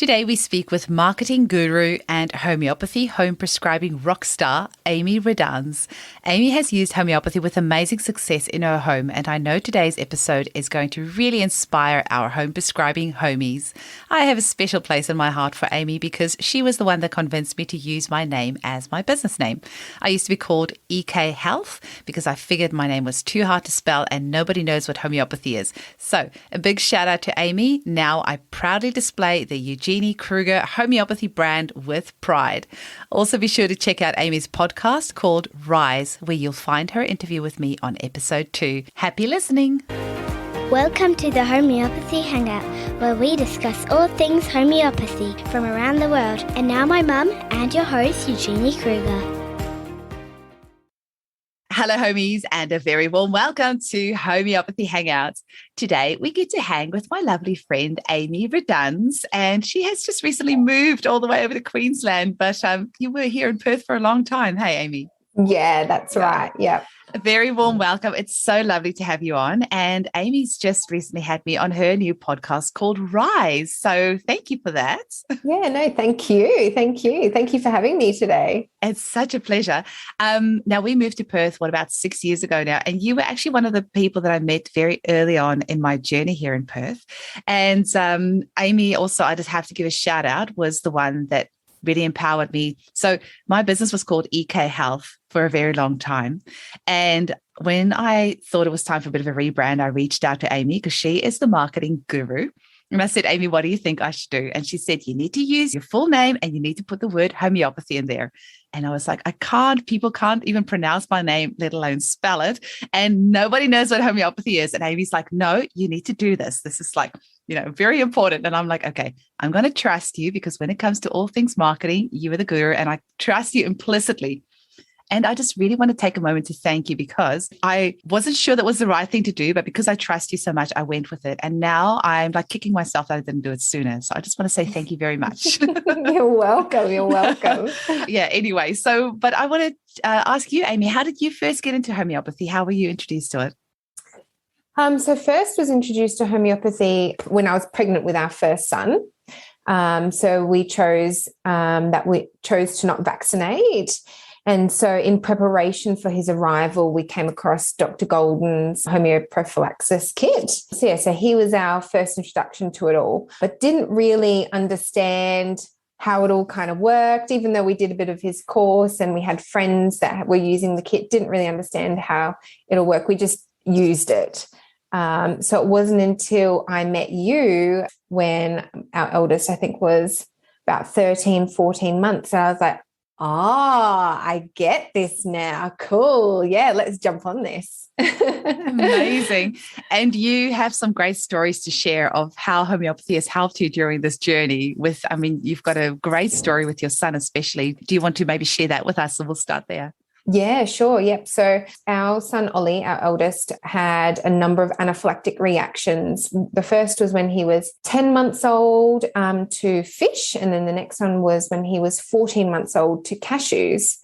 Today we speak with marketing guru and homeopathy home prescribing rock star, Amy Radunz. Amy has used homeopathy with amazing success in her home, and I know today's episode is going to really inspire our home prescribing homies. I have a special place in my heart for Amy because she was the one that convinced me to use my name as my business name. I used to be called EK Health because I figured my name was too hard to spell and nobody knows what homeopathy is. So a big shout out to Amy. Now I proudly display the Eugenie Kruger homeopathy brand with pride. Also be sure to check out Amy's podcast called Rise, where you'll find her interview with me on episode 2. Happy listening. Welcome to the Homeopathy Hangout, where we discuss all things homeopathy from around the world. And now my mum and your host, Eugenie Kruger. Hello, homies, and a very warm welcome to Homeopathy Hangouts. Today, we get to hang with my lovely friend, Amy Radunz, and she has just recently moved all the way over to Queensland, but you were here in Perth for a long time. Hey, Amy. Yeah, that's right. Yeah. A very warm welcome. It's so lovely to have you on. And Amy's just recently had me on her new podcast called Rise. So thank you for that. Yeah, no, thank you. Thank you. Thank you for having me today. It's such a pleasure. Now, we moved to Perth, about 6 years ago now, and you were actually one of the people that I met very early on in my journey here in Perth. And Amy also, I just have to give a shout out, was the one that really empowered me. So my business was called EK Health for a very long time. And when I thought it was time for a bit of a rebrand, I reached out to Amy because she is the marketing guru. And I said, Amy, what do you think I should do? And she said, you need to use your full name and you need to put the word homeopathy in there. And I was like, people can't even pronounce my name, let alone spell it. And nobody knows what homeopathy is. And Amy's like, no, you need to do this. This is like, very important. And I'm like, okay, I'm going to trust you because when it comes to all things marketing, you are the guru and I trust you implicitly. And I just really want to take a moment to thank you because I wasn't sure that was the right thing to do, but because I trust you so much, I went with it. And now I'm like kicking myself that I didn't do it sooner. So I just want to say thank you very much. You're welcome. You're welcome. Yeah, anyway. But I want to ask you, Amy, how did you first get into homeopathy? How were you introduced to it? So first was introduced to homeopathy when I was pregnant with our first son. So we chose to not vaccinate. And so in preparation for his arrival, we came across Dr. Golden's homeoprophylaxis kit. So he was our first introduction to it all, but didn't really understand how it all kind of worked, even though we did a bit of his course and we had friends that were using the kit, didn't really understand how it'll work. We just used it. So it wasn't until I met you when our eldest, I think, was about 13, 14 months. And I was like, I get this now. Cool. Yeah, let's jump on this. Amazing. And you have some great stories to share of how homeopathy has helped you during this journey you've got a great story with your son, especially. Do you want to maybe share that with us? So we'll start there. Yeah, sure. Yep. So our son, Ollie, our eldest, had a number of anaphylactic reactions. The first was when he was 10 months old to fish. And then the next one was when he was 14 months old to cashews.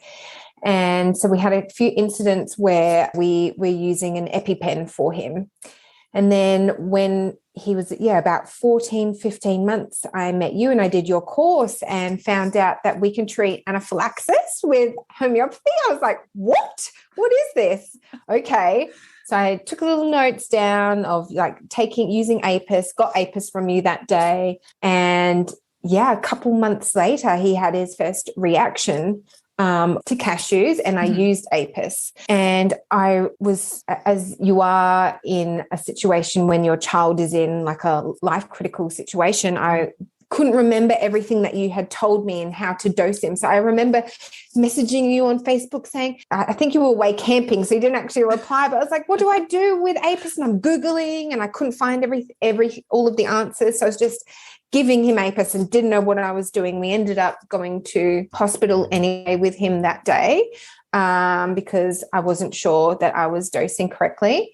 And so we had a few incidents where we were using an Epipen for him. And then when he was, about 14, 15 months, I met you and I did your course and found out that we can treat anaphylaxis with homeopathy. I was like, what? What is this? Okay. So I took little notes down of using Apis, got Apis from you that day. And a couple months later, he had his first reaction to cashews, and I used Apis. And I was, as you are in a situation when your child is in like a life critical situation, I couldn't remember everything that you had told me and how to dose him. So I remember messaging you on Facebook saying, I think you were away camping, so you didn't actually reply, but I was like, what do I do with Apis? And I'm Googling and I couldn't find all of the answers. So I was just giving him Apis and didn't know what I was doing. We ended up going to hospital anyway with him that day because I wasn't sure that I was dosing correctly.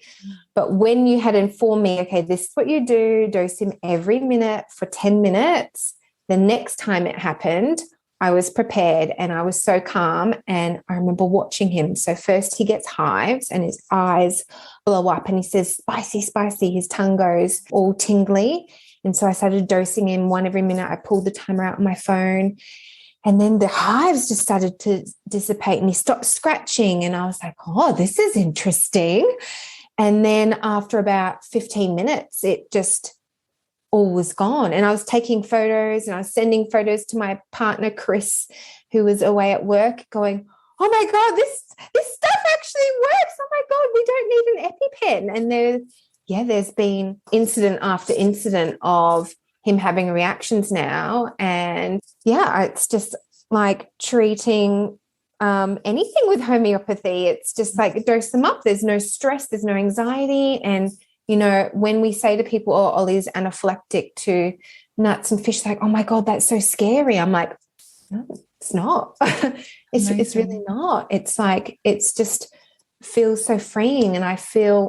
But when you had informed me, okay, this is what you do, dose him every minute for 10 minutes, the next time it happened, I was prepared and I was so calm. And I remember watching him. So first he gets hives and his eyes blow up and he says, spicy, spicy. His tongue goes all tingly. And so I started dosing him one every minute. I pulled the timer out on my phone. And then the hives just started to dissipate and he stopped scratching. And I was like, oh, this is interesting. And then after about 15 minutes, it just all was gone. And I was taking photos and I was sending photos to my partner, Chris, who was away at work, going, oh my God, this stuff actually works. Oh my God, we don't need an EpiPen. And there's been incident after incident of him having reactions now. And it's just like treating anything with homeopathy. It's just like dose them up. There's no stress, there's no anxiety. And, when we say to people, oh, Ollie's anaphylactic to nuts and fish, like, oh my God, that's so scary. I'm like, no, it's not. It's really not. It's like, it's just feels so freeing. And I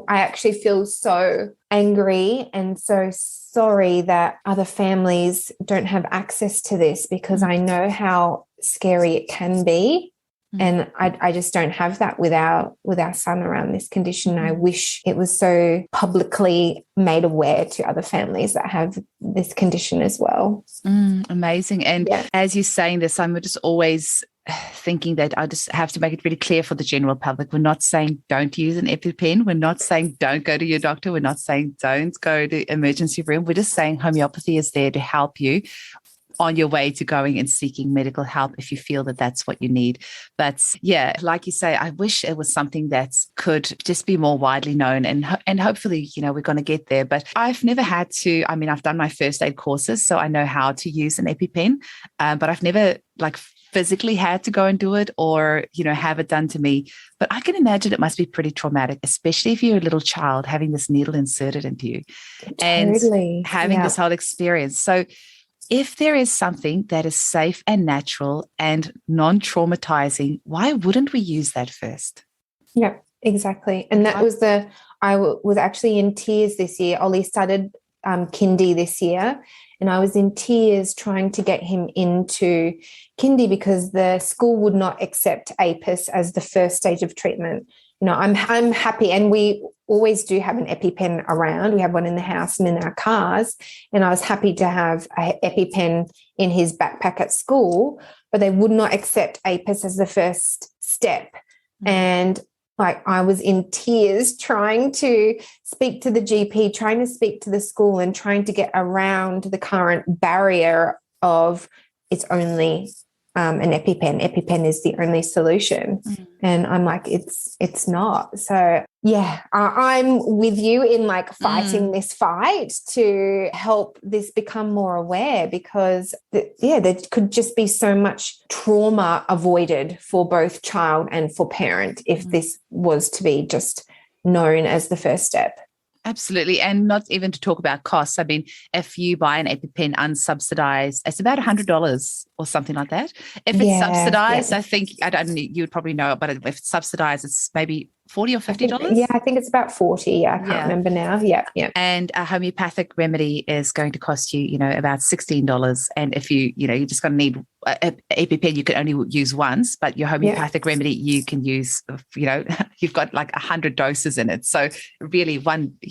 actually feel so angry and so sorry that other families don't have access to this, because I know how scary it can be. And I just don't have that with our son around this condition. I wish it was so publicly made aware to other families that have this condition as well. Amazing. And as you're saying this, I'm just always thinking that I just have to make it really clear for the general public. We're not saying don't use an EpiPen. We're not saying don't go to your doctor. We're not saying don't go to emergency room. We're just saying homeopathy is there to help you on your way to going and seeking medical help if you feel that that's what you need. But like you say, I wish it was something that could just be more widely known, and hopefully, we're going to get there. But I've never had to, I've done my first aid courses, so I know how to use an EpiPen, but I've never physically had to go and do it or, have it done to me. But I can imagine it must be pretty traumatic, especially if you're a little child having this needle inserted into you and having this whole experience. So if there is something that is safe and natural and non-traumatizing, why wouldn't we use that first? Yeah, exactly. And that was I was actually in tears this year. Ollie started kindy this year, and I was in tears trying to get him into kindy because the school would not accept APIS as the first stage of treatment. I'm happy, and we always do have an EpiPen around. We have one in the house and in our cars, and I was happy to have an EpiPen in his backpack at school, but they would not accept APIS as the first step. And I was in tears trying to speak to the GP, trying to speak to the school, and trying to get around the current barrier of it's only an EpiPen. EpiPen is the only solution. And I'm like, it's not. So I'm with you in fighting this fight to help this become more aware, because there could just be so much trauma avoided for both child and for parent if this was to be just known as the first step. Absolutely. And not even to talk about costs. If you buy an EpiPen unsubsidized, it's about $100 or something like that. If it's subsidized, I think, I don't know, you would probably know it, but if it's subsidized, it's maybe $40 or $50? I think it's about 40. I can't remember now. Yeah. And a homeopathic remedy is going to cost you, about $16. And if you're just going to need an EpiPen, you can only use once, but your homeopathic remedy, you can use, you've got 100 doses in it. So really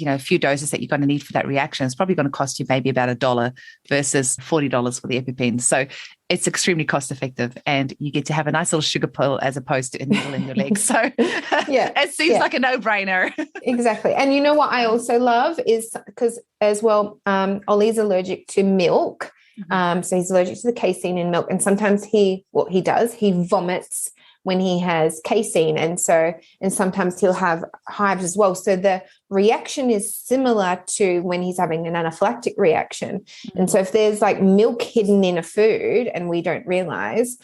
a few doses that you're going to need for that reaction is probably going to cost you maybe about $1 versus $40 for the EpiPen. So it's extremely cost effective, and you get to have a nice little sugar pill as opposed to a needle in your leg. So it seems like a no-brainer. Exactly. And you know what I also love is, because as well, Ollie's allergic to milk. So he's allergic to the casein in milk. And sometimes he vomits when he has casein. And sometimes he'll have hives as well. So the reaction is similar to when he's having an anaphylactic reaction. And so if there's milk hidden in a food and we don't realize,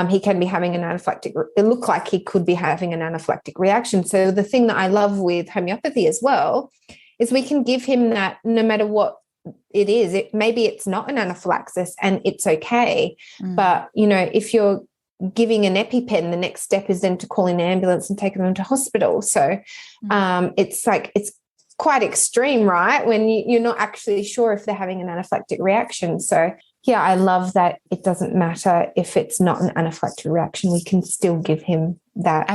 he can be having an anaphylactic, it look like he could be having an anaphylactic reaction. So the thing that I love with homeopathy as well is we can give him that no matter what it is. Maybe it's not an anaphylaxis and it's okay. But, if you're giving an EpiPen, the next step is then to call an ambulance and take them to hospital. So it's quite extreme, right? When you're not actually sure if they're having an anaphylactic reaction. So I love that it doesn't matter if it's not an anaphylactic reaction. We can still give him that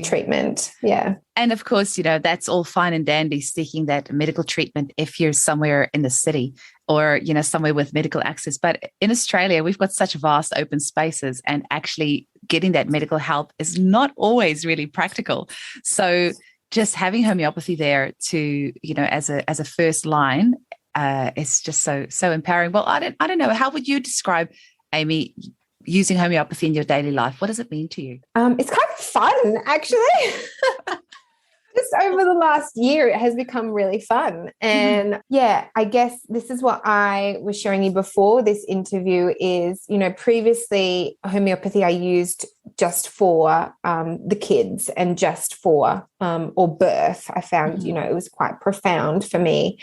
treatment. Yeah. And of course, that's all fine and dandy seeking that medical treatment if you're somewhere in the city. or, somewhere with medical access. But in Australia, we've got such vast open spaces, and actually getting that medical help is not always really practical. So just having homeopathy there to, as a first line, is just so empowering. Well, I don't know. How would you describe, Amy, using homeopathy in your daily life? What does it mean to you? It's kind of fun, actually. Just over the last year, it has become really fun. And I guess this is what I was showing you before this interview is, previously homeopathy I used just for the kids and just for or birth. I found, it was quite profound for me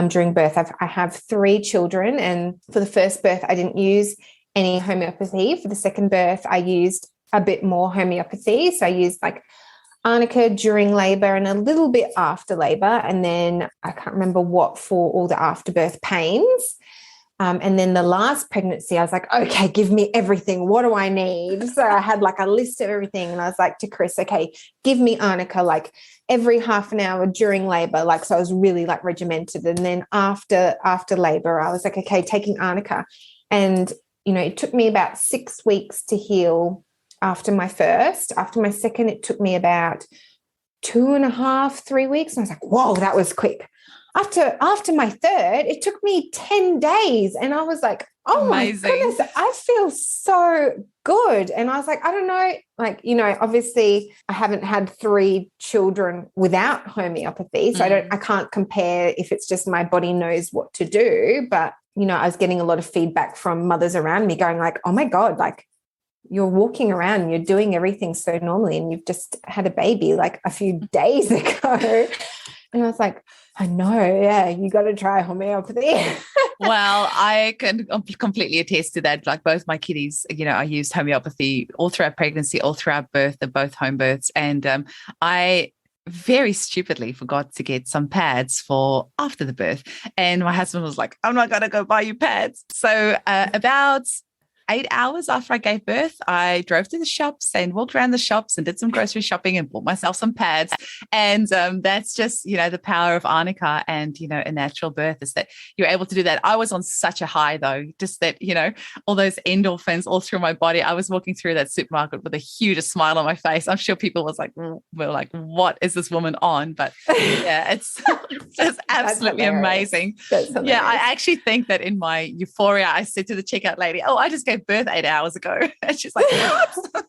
during birth. I have 3 children, and for the first birth, I didn't use any homeopathy. For the second birth, I used a bit more homeopathy. So I used like arnica during labor and a little bit after labor. And then I can't remember what for all the afterbirth pains. And then the last pregnancy, I was like, okay, give me everything. What do I need? So I had like a list of everything. And I was like to Chris, okay, give me arnica like every half an hour during labor. Like, so I was really like regimented. And then after labor, I was like, okay, taking arnica. And, it took me about 6 weeks to heal after my first. After my second, it took me about 2.5, 3 weeks. And I was like, whoa, that was quick. After my third, it took me 10 days. And I was like, oh Amazing. My goodness, I feel so good. And I was like, I don't know, like, obviously I haven't had 3 children without homeopathy. So I can't compare if it's just my body knows what to do. But, I was getting a lot of feedback from mothers around me going like, oh my God, like, you're walking around and you're doing everything so normally, and you've just had a baby like a few days ago. And I was like, I know, yeah, you got to try homeopathy. Well, I can completely attest to that. Like both my kiddies, I used homeopathy all throughout pregnancy, all throughout birth. They're both home births. And I very stupidly forgot to get some pads for after the birth. And my husband was like, I'm not going to go buy you pads. So about 8 hours after I gave birth, I drove to the shops and walked around the shops and did some grocery shopping and bought myself some pads. And that's just, the power of arnica and, a natural birth is that you're able to do that. I was on such a high though, just that, all those endorphins all through my body. I was walking through that supermarket with a huge smile on my face. I'm sure people were like, what is this woman on? But yeah, it's just absolutely amazing. Yeah, I actually think that in my euphoria, I said to the checkout lady, oh, I just gave birth 8 hours ago. And she's like, what?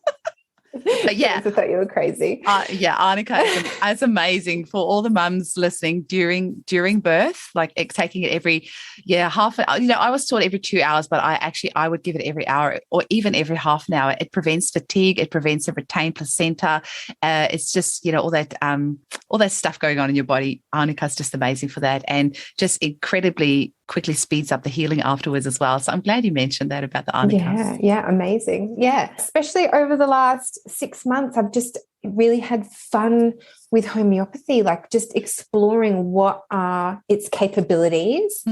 But yeah, I thought you were crazy. Arnica is amazing for all the mums listening during birth, like taking it every half an hour. I was taught every 2 hours, but I would give it every hour or even every half an hour. It prevents fatigue, it prevents a retained placenta. It's just all that stuff going on in your body. Arnica is just amazing for that, and just incredibly quickly speeds up the healing afterwards as well. So I'm glad you mentioned that about the arnica. Yeah, amazing. Yeah, especially over the last 6 months, I've just really had fun with homeopathy, like just exploring what are its capabilities,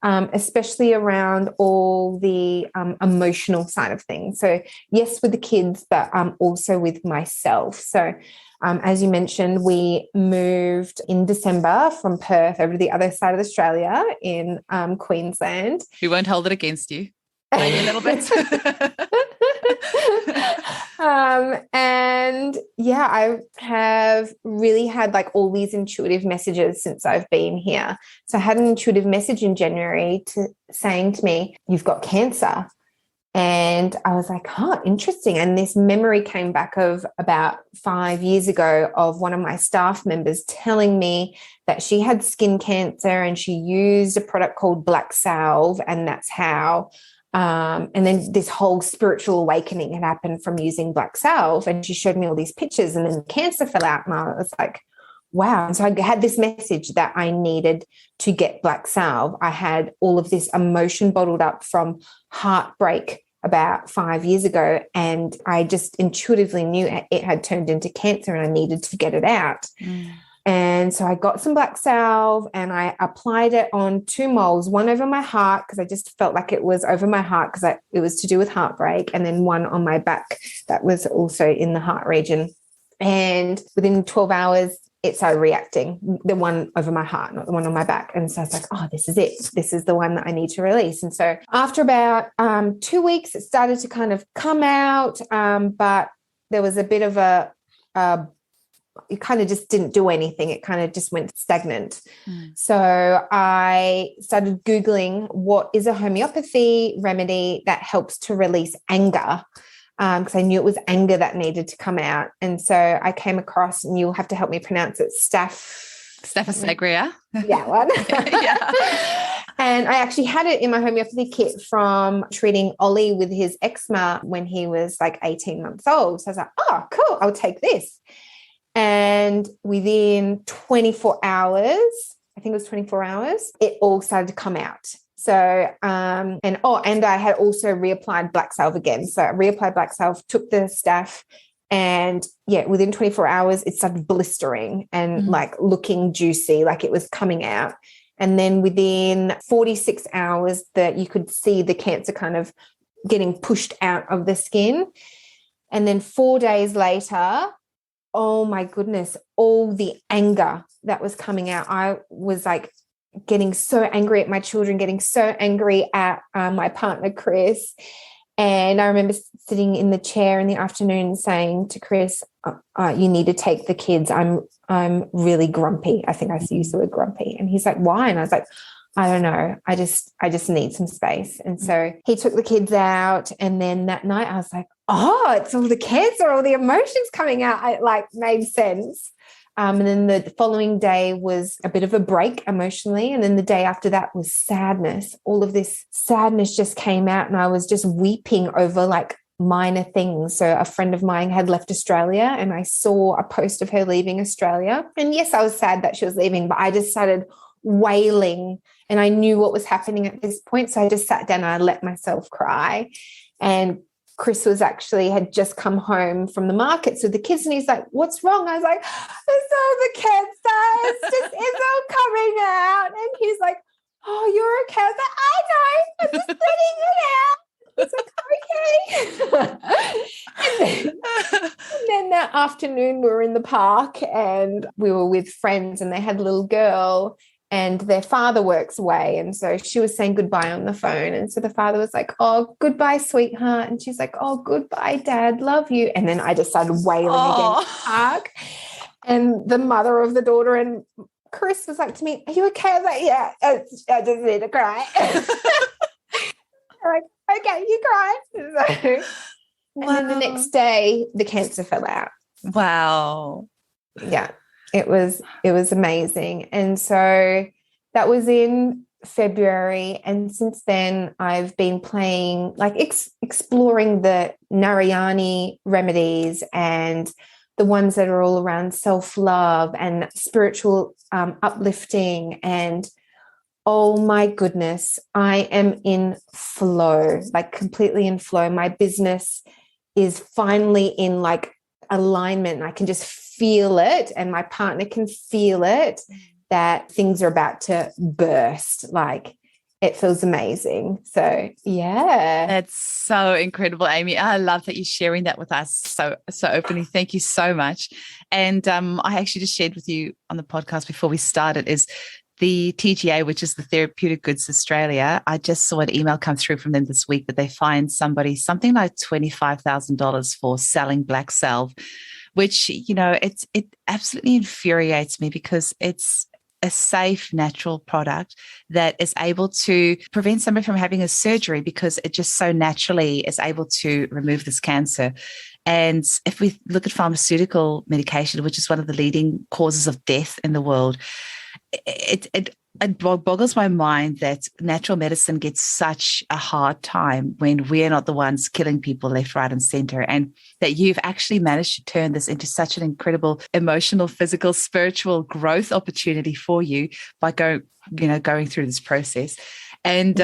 especially around all the emotional side of things. So yes, with the kids, but also with myself. So as you mentioned, we moved in December from Perth over to the other side of Australia in Queensland. We won't hold it against you. Maybe a little bit. And yeah, I have really had like all these intuitive messages since I've been here. So I had an intuitive message in January saying to me, you've got cancer. And I was like, interesting. And this memory came back of about 5 years ago of one of my staff members telling me that she had skin cancer and she used a product called black salve, and that's how. And then this whole spiritual awakening had happened from using black salve. And she showed me all these pictures, and then the cancer fell out. And I was like, wow. And so I had this message that I needed to get black salve. I had all of this emotion bottled up from heartbreak about 5 years ago, and I just intuitively knew it had turned into cancer and I needed to get it out. And so I got some black salve and I applied it on 2 moles, one over my heart because I just felt like it was over my heart because it was to do with heartbreak, and then one on my back that was also in the heart region. And within 12 hours, it started reacting, the one over my heart, not the one on my back. And so I was like, oh, this is it. This is the one that I need to release. And so after about 2 weeks, it started to kind of come out, but there was a bit of it kind of just didn't do anything. It kind of just went stagnant. So I started Googling what is a homeopathy remedy that helps to release anger, because I knew it was anger that needed to come out. And so I came across, and you'll have to help me pronounce it, Staphysagria. That one. Yeah. And I actually had it in my homeopathy kit from treating Ollie with his eczema when he was like 18 months old. So I was like, oh, cool, I'll take this. And within 24 hours, I think it was 24 hours, it all started to come out. So, and I had also reapplied black salve again. So I reapplied black salve, took the staph, and within 24 hours, it started blistering and like looking juicy, like it was coming out. And then within 46 hours that you could see the cancer kind of getting pushed out of the skin. And then 4 days later, oh my goodness, all the anger that was coming out. I was like getting so angry at my children, getting so angry at my partner, Chris. And I remember sitting in the chair in the afternoon saying to Chris, you need to take the kids. I'm really grumpy. I think I used the word grumpy. And he's like, why? And I was like, I don't know. I just need some space. And so he took the kids out. And then that night I was like, oh, it's all the cancer, all the emotions coming out. It like made sense. And then the following day was a bit of a break emotionally. And then the day after that was sadness. All of this sadness just came out, and I was just weeping over like minor things. So a friend of mine had left Australia, and I saw a post of her leaving Australia. And yes, I was sad that she was leaving, but I just started wailing, and I knew what was happening at this point. So I just sat down and I let myself cry. And Chris had just come home from the markets with the kids, and he's like, what's wrong? I was like, it's all the cancer. It's all coming out. And he's like, oh, you're okay. I was like, I know. I'm just letting it out. It's like, okay. and then that afternoon we were in the park, and we were with friends, and they had a little girl, and their father works away. And so she was saying goodbye on the phone. And so the father was like, oh, goodbye, sweetheart. And she's like, oh, goodbye, Dad. Love you. And then I just started wailing again in the park. And the mother of the daughter and Chris was like to me, are you okay? I was like, yeah, I just need to cry. Like, okay, you cry. So, and then the next day, the cancer fell out. Wow. Yeah. It was amazing. And so that was in February. And since then I've been playing, like exploring the Mariani remedies and the ones that are all around self-love and spiritual uplifting. And oh my goodness, I am in flow, like completely in flow. My business is finally in like alignment. I can just feel it, and my partner can feel it, that things are about to burst. Like, it feels amazing. So yeah, that's so incredible, Amy. I love that you're sharing that with us so openly. Thank you so much. And I actually just shared with you on the podcast before we started is the TGA, which is the Therapeutic Goods Australia. I just saw an email come through from them this week that they fined somebody something like $25,000 for selling black salve, which, it absolutely infuriates me, because it's a safe, natural product that is able to prevent somebody from having a surgery, because it just so naturally is able to remove this cancer. And if we look at pharmaceutical medication, which is one of the leading causes of death in the world, it boggles my mind that natural medicine gets such a hard time when we're not the ones killing people left, right, and center, and that you've actually managed to turn this into such an incredible emotional, physical, spiritual growth opportunity for you by going through this process. And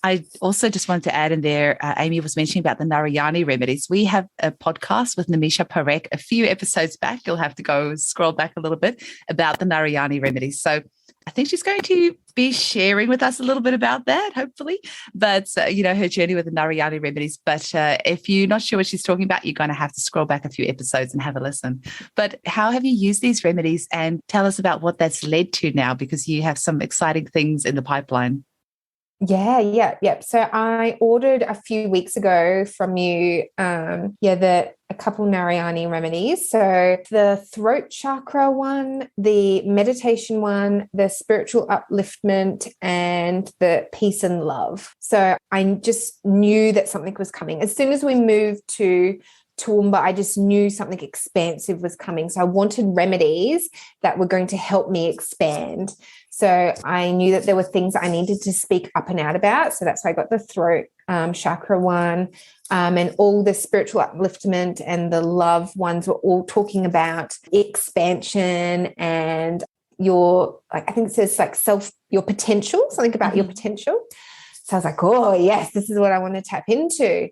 I also just wanted to add in there, Amy was mentioning about the Mariani Remedies. We have a podcast with Namisha Parekh a few episodes back. You'll have to go scroll back a little bit about the Mariani Remedies. So I think she's going to be sharing with us a little bit about that, hopefully. But, her journey with the Mariani Remedies. But if you're not sure what she's talking about, you're going to have to scroll back a few episodes and have a listen. But how have you used these remedies, and tell us about what that's led to now, because you have some exciting things in the pipeline. Yeah. So I ordered a few weeks ago from you, a couple Mariani remedies. So the throat chakra one, the meditation one, the spiritual upliftment, and the peace and love. So I just knew that something was coming. As soon as we moved to Toowoomba, I just knew something expansive was coming. So I wanted remedies that were going to help me expand. So I knew that there were things I needed to speak up and out about. So that's why I got the throat chakra one, and all the spiritual upliftment and the love ones were all talking about expansion and your, I think it says your potential, something about your potential. So I was like, oh yes, this is what I want to tap into.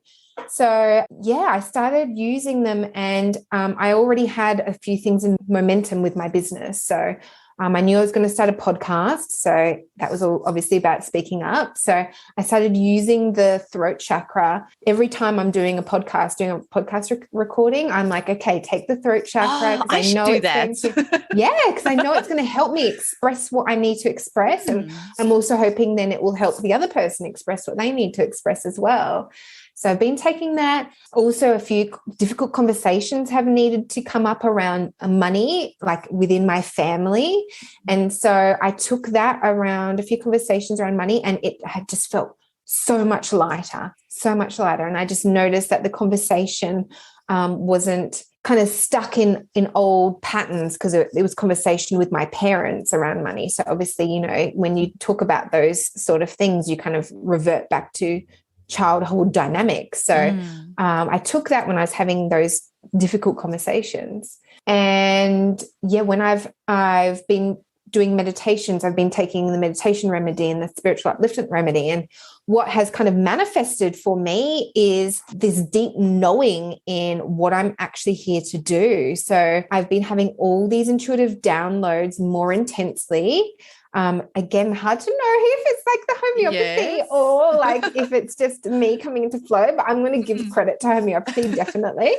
So I started using them, and I already had a few things in momentum with my business. So I knew I was going to start a podcast. So that was all obviously about speaking up. So I started using the throat chakra. Every time I'm doing a podcast recording, I'm like, okay, take the throat chakra. I should do that. Because I know it's going to help me express what I need to express. And I'm also hoping then it will help the other person express what they need to express as well. So I've been taking that. Also, a few difficult conversations have needed to come up around money, like within my family. And so I took that around a few conversations around money, and it had just felt so much lighter. And I just noticed that the conversation wasn't kind of stuck in old patterns, because it was conversation with my parents around money. So obviously, when you talk about those sort of things, you kind of revert back to childhood dynamics. So I took that when I was having those difficult conversations. And when I've been doing meditations, I've been taking the meditation remedy and the spiritual upliftment remedy. And what has kind of manifested for me is this deep knowing in what I'm actually here to do. So I've been having all these intuitive downloads more intensely. Again, hard to know if it's like the homeopathy or like if it's just me coming into flow, but I'm going to give credit to homeopathy, definitely.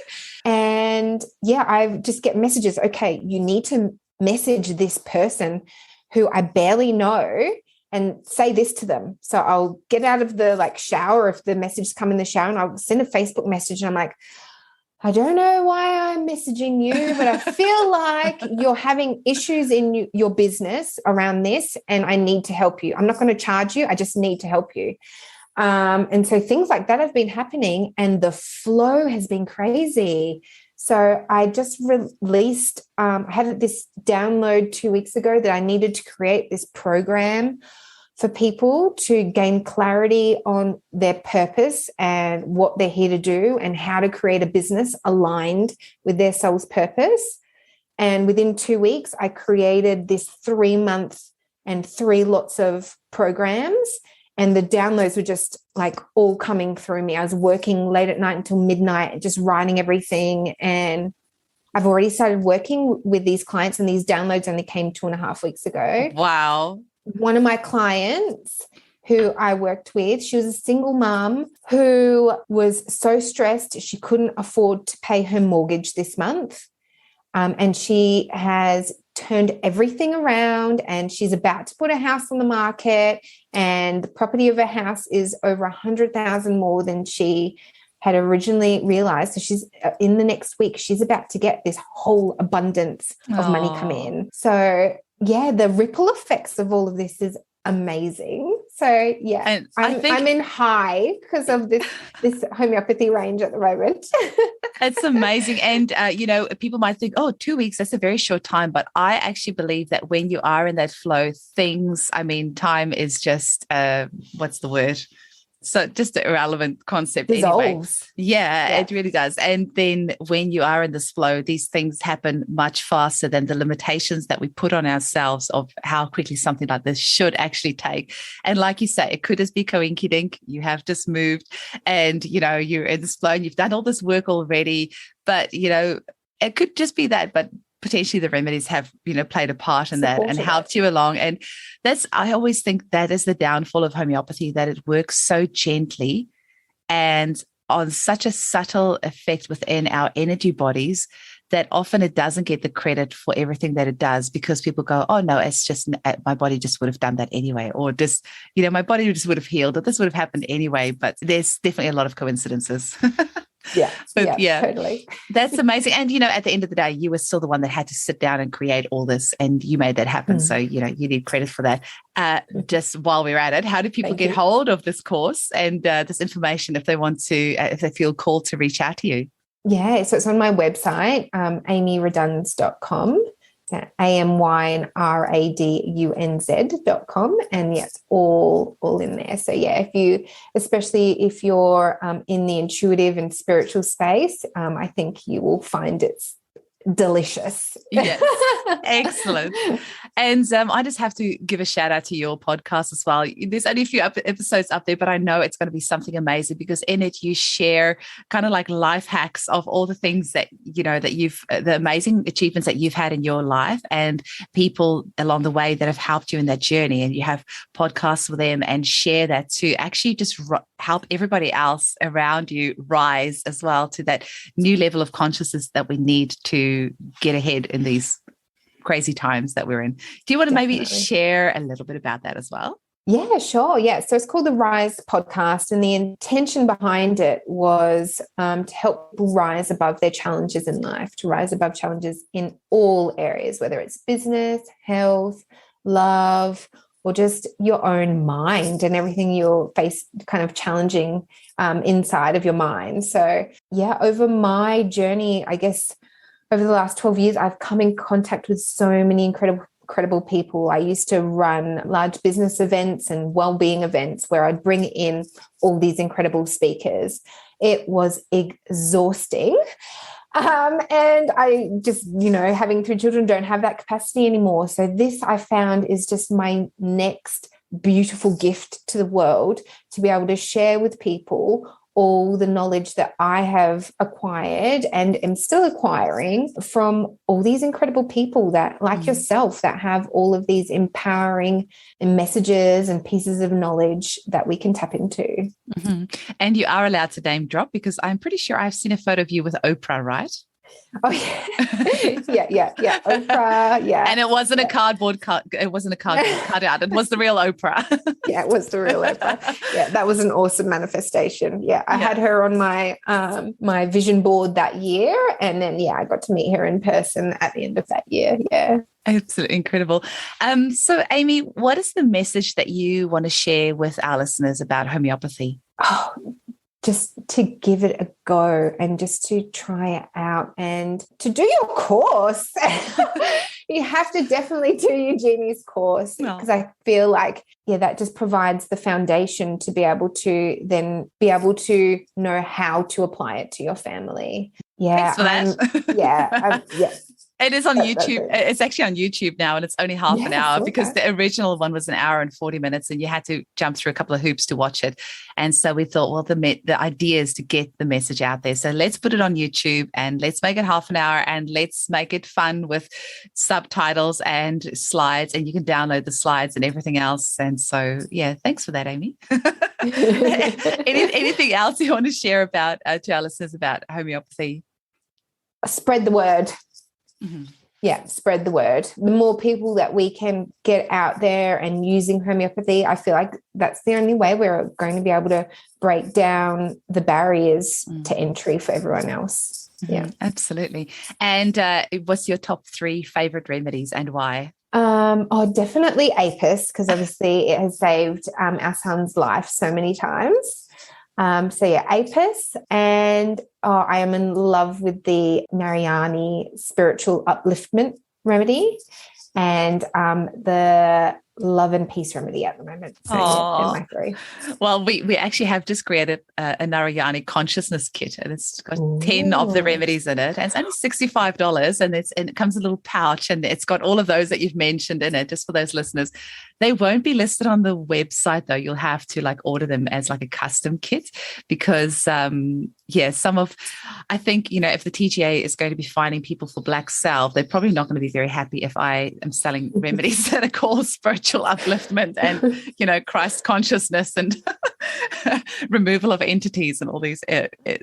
And I just get messages. Okay, you need to message this person who I barely know and say this to them. So I'll get out of the shower if the messages come in the shower, and I'll send a Facebook message, and I'm like, I don't know why I'm messaging you, but I feel like you're having issues in your business around this, and I need to help you. I'm not going to charge you. I just need to help you. And so things like that have been happening, and the flow has been crazy. So I just released, I had this download 2 weeks ago that I needed to create this program for people to gain clarity on their purpose and what they're here to do, and how to create a business aligned with their soul's purpose. And within 2 weeks, I created this 3-month and 3 lots of programs. And the downloads were just all coming through me. I was working late at night until midnight, just writing everything. And I've already started working with these clients, and these downloads only came 2.5 weeks ago. Wow. One of my clients who I worked with, she was a single mom who was so stressed she couldn't afford to pay her mortgage this month. And she has turned everything around, and she's about to put a house on the market, and the property of her house is over 100,000 more than she had originally realized. So she's in the next week, she's about to get this whole abundance of money come in. So the ripple effects of all of this is amazing. So and I'm in high because of this homeopathy range at the moment. It's amazing. And, people might think, 2 weeks, that's a very short time. But I actually believe that when you are in that flow, time is just, what's the word? So just an irrelevant concept dissolves. Anyway. It really does. And then when you are in this flow, these things happen much faster than the limitations that we put on ourselves of how quickly something like this should actually take. And like you say, it could just be coinky-dink. You have just moved, and, you're in this flow, and you've done all this work already. But, it could just be that. But potentially the remedies have, played a part in that and Supported helped you along. And I always think that is the downfall of homeopathy, that it works so gently and on such a subtle effect within our energy bodies that often it doesn't get the credit for everything that it does, because people go, oh no, it's just my body just would have done that anyway, or just, my body just would have healed, or this would have happened anyway. But there's definitely a lot of coincidences. Yeah, but totally. That's amazing. And, at the end of the day, you were still the one that had to sit down and create all this, and you made that happen. So, you need credit for that. Just while we're at it, how do people get hold of this course and this information if they want to, if they feel called to reach out to you? Yeah, so it's on my website, amyradunz.com, amyradunz.com, and it's all in there. So yeah, especially if you're in the intuitive and spiritual space, I think you will find it's delicious. Yes, excellent. And I just have to give a shout out to your podcast as well. There's only a few episodes up there, but I know it's going to be something amazing, because in it you share kind of like life hacks of all the things that that you've, the amazing achievements that you've had in your life, and people along the way that have helped you in that journey. And you have podcasts with them and share that to actually just help everybody else around you rise as well to that new level of consciousness that we need to get ahead in these crazy times that we're in. Do you want to maybe share a little bit about that as well? Yeah, sure. Yeah. So it's called the Rise podcast, and the intention behind it was to help people rise above their challenges in life, to rise above challenges in all areas, whether it's business, health, love, or just your own mind and everything you'll face kind of challenging inside of your mind. So yeah, over my journey, I guess, over the last 12 years, I've come in contact with so many incredible people. I used to run large business events and well-being events where I'd bring in all these incredible speakers. It was exhausting. And I just, having 3 children, don't have that capacity anymore. So this, I found, is just my next beautiful gift to the world, to be able to share with people all the knowledge that I have acquired and am still acquiring from all these incredible people that, like yourself, that have all of these empowering messages and pieces of knowledge that we can tap into. Mm-hmm. And you are allowed to name drop, because I'm pretty sure I've seen a photo of you with Oprah, right? Oh yeah. yeah. Oprah, yeah. And it wasn't a cardboard cutout. It was the real Oprah. Yeah, it was the real Oprah. Yeah, that was an awesome manifestation. Yeah, I had her on my my vision board that year, and then I got to meet her in person at the end of that year. Yeah. Absolutely incredible. So Amy, what is the message that you want to share with our listeners about homeopathy? Oh, just to give it a go and just to try it out and to do your course. You have to definitely do Eugenie's course, because I feel like, that just provides the foundation to be able to know how to apply it to your family. Yeah. Thanks for that. Yeah. It is on YouTube. It's actually on YouTube now, and it's only half an hour, because the original one was 1 hour and 40 minutes, and you had to jump through a couple of hoops to watch it. And so we thought, well, the idea is to get the message out there. So let's put it on YouTube, and let's make it half an hour, and let's make it fun with subtitles and slides, and you can download the slides and everything else. And so, thanks for that, Amy. Anything else you want to share about to our listeners about homeopathy? Spread the word. Mm-hmm. Yeah, spread the word. The more people that we can get out there and using homeopathy, I feel like that's the only way we're going to be able to break down the barriers to entry for everyone else. Mm-hmm. Yeah, absolutely. And what's your top 3 favorite remedies, and why? Definitely Apis, because obviously it has saved our son's life so many times. Apis, and I am in love with the Mariani spiritual upliftment remedy, and the love and peace remedy at the moment. So my 3. Well, we actually have just created a Narayani consciousness kit, and it's got 10 of the remedies in it, and it's only $65, and it comes in a little pouch, and it's got all of those that you've mentioned in it, just for those listeners. They won't be listed on the website though. You'll have to like order them as like a custom kit because I think, if the TGA is going to be finding people for black salve, they're probably not going to be very happy if I am selling remedies that are called spiritual upliftment and, Christ consciousness and removal of entities and all these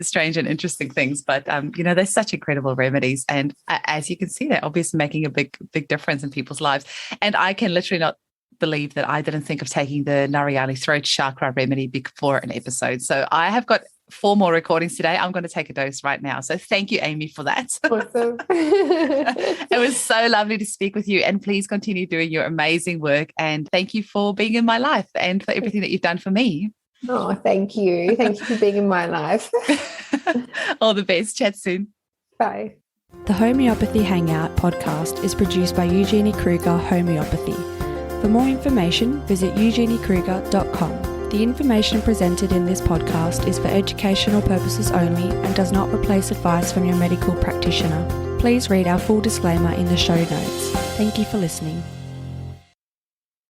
strange and interesting things. But, they're such incredible remedies. And as you can see, they're obviously making a big, big difference in people's lives. And I can literally not believe that I didn't think of taking the Mariani throat chakra remedy before an episode. So I have got 4 more recordings today. I'm going to take a dose right now. So thank you, Amy, for that. Awesome. It was so lovely to speak with you, and please continue doing your amazing work. And thank you for being in my life and for everything that you've done for me. Oh, thank you. Thank you for being in my life. All the best. Chat soon. Bye. The Homeopathy Hangout podcast is produced by Eugenie Kruger Homeopathy. For more information, visit eugeniekruger.com. The information presented in this podcast is for educational purposes only and does not replace advice from your medical practitioner. Please read our full disclaimer in the show notes. Thank you for listening.